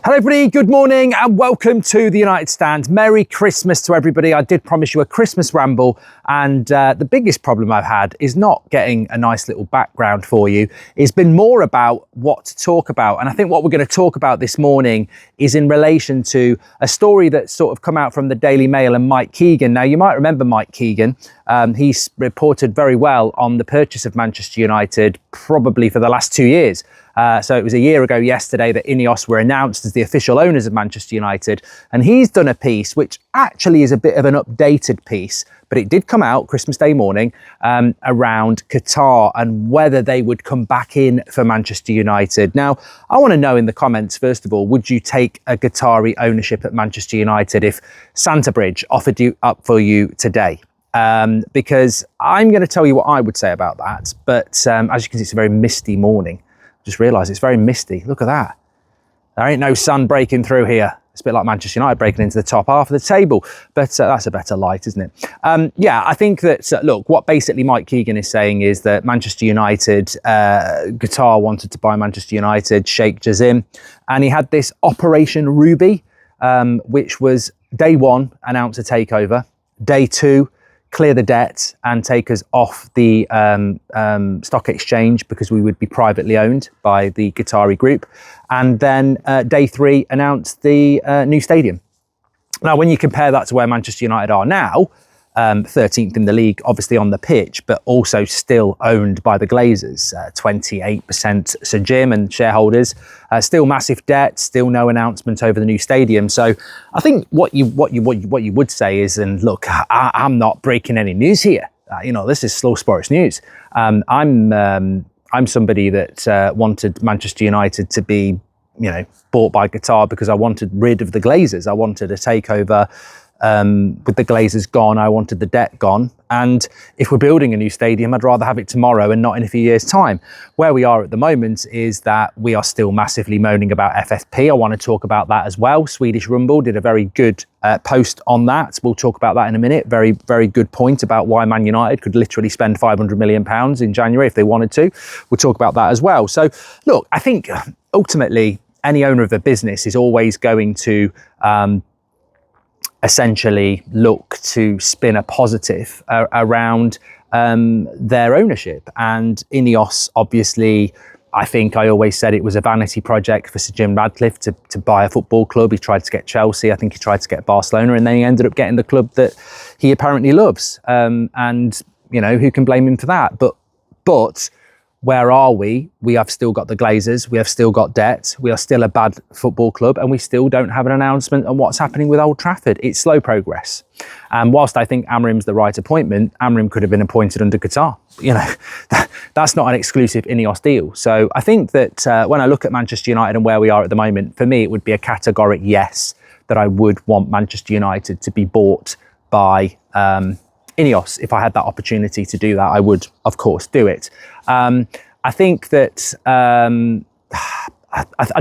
Hello everybody, good morning and welcome to the United Stand. Merry Christmas to everybody. I did promise you a Christmas ramble and the biggest problem I've had is not getting a nice little background for you. It's been more about what to talk about, and I think what we're going to talk about this morning is in relation to a story that's sort of come out from the Daily Mail and Mike Keegan. Now you might remember Mike Keegan. He's reported very well on the purchase of Manchester United probably for the last 2 years. So it was a year ago yesterday that INEOS were announced as the official owners of Manchester United. And he's done a piece which actually is a bit of an updated piece, but it did come out Christmas Day morning around Qatar and whether they would come back in for Manchester United. Now, I want to know in the comments, first of all, would you take a Qatari ownership at Manchester United if Bridge offered you up for you today? Because I'm going to tell you what I would say about that. But as you can see, it's a very misty morning. Just realised it's very misty. Look at that. There ain't no sun breaking through here. It's a bit like Manchester United breaking into the top half of the table, but that's a better light, isn't it? Yeah, I think that, look, what basically Mike Keegan is saying is that Manchester United, Qatar wanted to buy Manchester United, Sheikh Jassim, and he had this Operation Ruby, which was day one, announce a takeover, day two, clear the debt and take us off the stock exchange because we would be privately owned by the Qatari group. And then day three, announced the new stadium. Now, when you compare that to where Manchester United are now, 13th in the league, obviously on the pitch, but also still owned by the Glazers, 28% Sir Jim and shareholders, still massive debt, still no announcement over the new stadium. So I think what you would say is, and look, I'm not breaking any news here. This is Slow Sports News. I'm somebody that wanted Manchester United to be, bought by Qatar because I wanted rid of the Glazers. I wanted a takeover. With the Glazers gone, I wanted the debt gone. And if we're building a new stadium, I'd rather have it tomorrow and not in a few years' time. Where we are at the moment is that we are still massively moaning about FFP. I want to talk about that as well. Swedish Rumble did a very good post on that. We'll talk about that in a minute. Very, very good point about why Man United could literally spend £500 million in January if they wanted to. We'll talk about that as well. So, look, I think ultimately any owner of a business is always going to essentially look to spin a positive around their ownership. And INEOS, obviously, I think I always said it was a vanity project for Sir Jim Radcliffe to buy a football club. He tried to get Chelsea, I think he tried to get Barcelona, and then he ended up getting the club that he apparently loves. And, who can blame him for that? But where are we? We have still got the Glazers, we have still got debt, we are still a bad football club, and we still don't have an announcement on what's happening with Old Trafford. It's slow progress. And whilst I think Amorim's the right appointment, Amorim could have been appointed under Qatar. That's not an exclusive INEOS deal. So I think that when I look at Manchester United and where we are at the moment, for me, it would be a categoric yes, that I would want Manchester United to be bought by INEOS. If I had that opportunity to do that, I would, of course, do it. I think that I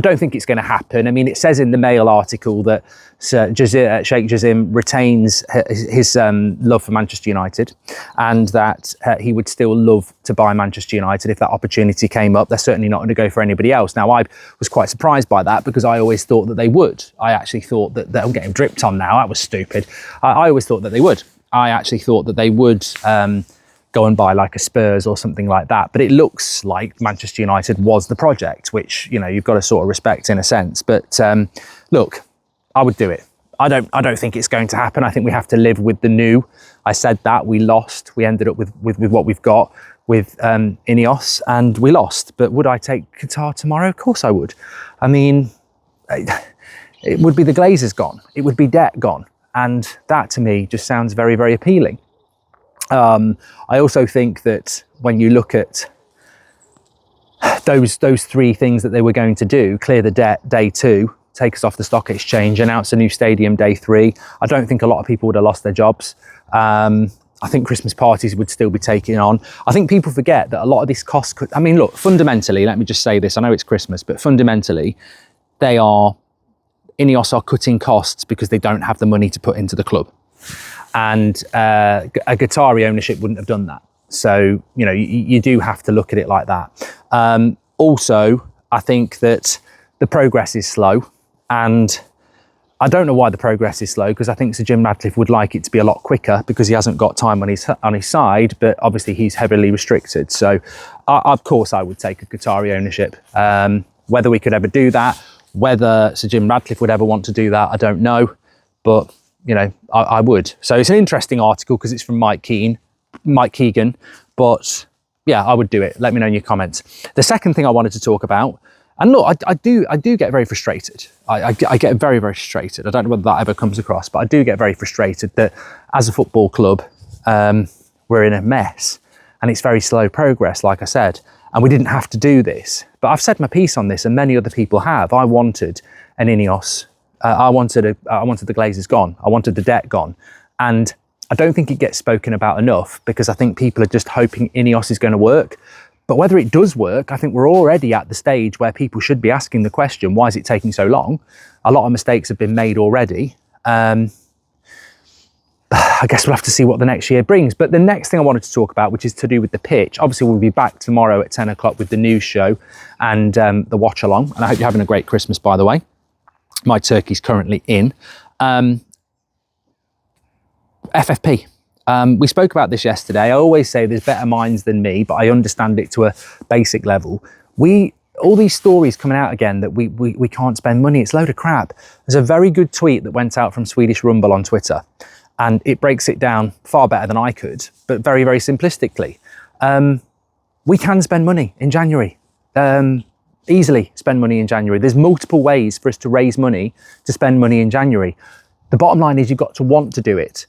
don't think it's going to happen. I mean, it says in the Mail article that Sheikh Jassim retains his love for Manchester United, and that he would still love to buy Manchester United if that opportunity came up. They're certainly not going to go for anybody else. Now, I was quite surprised by that because I always thought that they would. I actually thought that I'm getting dripped on now. That was stupid. I always thought that they would. I actually thought that they would go and buy like a Spurs or something like that. But it looks like Manchester United was the project, which, you've got to sort of respect in a sense. But look, I would do it. I don't think it's going to happen. I think we have to live with the new. I said that, we lost. We ended up with what we've got with INEOS, and we lost. But would I take Qatar tomorrow? Of course I would. I mean, it would be the Glazers gone. It would be debt gone. And that to me just sounds very, very appealing. I also think that when you look at those three things that they were going to do, clear the debt day two, take us off the stock exchange, announce a new stadium day three, I don't think a lot of people would have lost their jobs. I think Christmas parties would still be taken on. I think people forget that a lot of this cost could, I mean, look, fundamentally, let me just say this, I know it's Christmas, but fundamentally, INEOS are cutting costs because they don't have the money to put into the club. And a Qatari ownership wouldn't have done that. So, you do have to look at it like that. Also, I think that the progress is slow. And I don't know why the progress is slow, because I think Sir Jim Ratcliffe would like it to be a lot quicker because he hasn't got time on his side, but obviously he's heavily restricted. So of course I would take a Qatari ownership. Whether we could ever do that, whether Sir Jim Ratcliffe would ever want to do that, I don't know, but you know, I would. So it's an interesting article because it's from Mike Keegan, but yeah, I would do it. Let me know in your comments. The second thing I wanted to talk about, and look, I do get very frustrated. I get very, very frustrated. I don't know whether that ever comes across, but I do get very frustrated that as a football club, we're in a mess and it's very slow progress, like I said, and we didn't have to do this. But I've said my piece on this and many other people have. I wanted an INEOS. I wanted the Glazers gone. I wanted the debt gone. And I don't think it gets spoken about enough because I think people are just hoping INEOS is going to work. But whether it does work, I think we're already at the stage where people should be asking the question, why is it taking so long? A lot of mistakes have been made already. I guess we'll have to see what the next year brings. But the next thing I wanted to talk about, which is to do with the pitch. Obviously, we'll be back tomorrow at 10 o'clock with the news show and the watch along. And I hope you're having a great Christmas, by the way. My turkey's currently in. FFP. We spoke about this yesterday. I always say there's better minds than me, but I understand it to a basic level. All these stories coming out again that we can't spend money, it's a load of crap. There's a very good tweet that went out from Swedish Rumble on Twitter, and it breaks it down far better than I could, but very, very simplistically. We can spend money in January. Easily spend money in January. There's multiple ways for us to raise money to spend money in January. The bottom line is you've got to want to do it.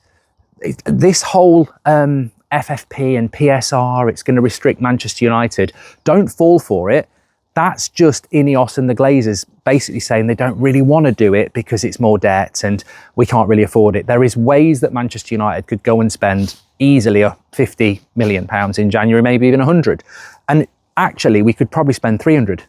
This whole FFP and PSR, it's going to restrict Manchester United. Don't fall for it. That's just INEOS and the Glazers basically saying they don't really want to do it because it's more debt and we can't really afford it. There is ways that Manchester United could go and spend easily £50 million in January, maybe even 100. And actually, we could probably spend 300.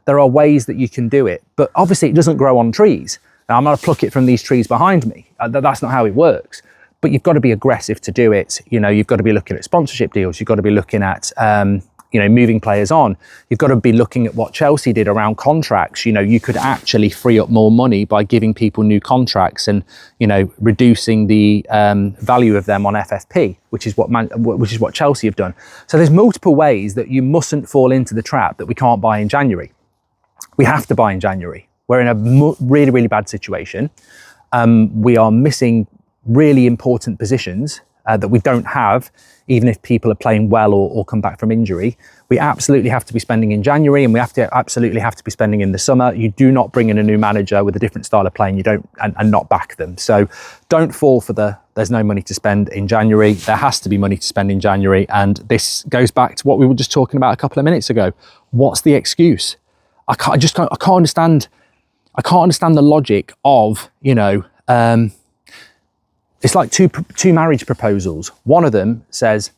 There are ways that you can do it, but obviously it doesn't grow on trees. Now, I'm going to pluck it from these trees behind me. That's not how it works. But you've got to be aggressive to do it. You know, you've got to be looking at sponsorship deals. You've got to be looking at, moving players on. You've got to be looking at what Chelsea did around contracts. You know, you could actually free up more money by giving people new contracts and, reducing the value of them on FFP, which is what Chelsea have done. So there's multiple ways that you mustn't fall into the trap that we can't buy in January. We have to buy in January. We're in a really, really bad situation. We are missing really important positions that we don't have, even if people are playing well or come back from injury. We absolutely have to be spending in January, and we absolutely have to be spending in the summer. You do not bring in a new manager with a different style of playing, and not back them. So don't fall for there's no money to spend in January. There has to be money to spend in January. And this goes back to what we were just talking about a couple of minutes ago. What's the excuse? I can't understand the logic of, it's like two marriage proposals. One of them says,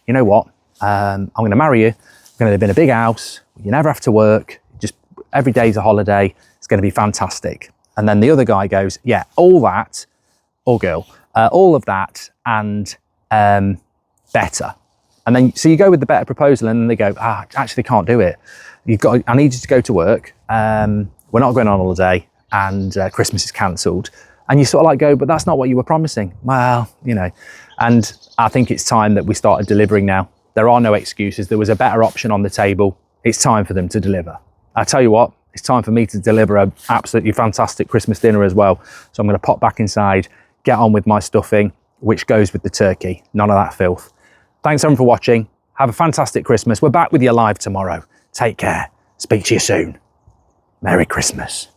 you know what, I'm going to marry you. I'm going to live in a big house. You never have to work. Just every day's a holiday. It's going to be fantastic. And then the other guy goes, yeah, all that, or girl, all of that and better. And then, so you go with the better proposal, and then they go, actually can't do it. I need you to go to work. We're not going on holiday, and Christmas is cancelled. And you sort of go, but that's not what you were promising. Well, and I think it's time that we started delivering now. There are no excuses. There was a better option on the table. It's time for them to deliver. I tell you what, it's time for me to deliver an absolutely fantastic Christmas dinner as well. So I'm going to pop back inside, get on with my stuffing, which goes with the turkey. None of that filth. Thanks everyone for watching. Have a fantastic Christmas. We're back with you live tomorrow. Take care. Speak to you soon. Merry Christmas.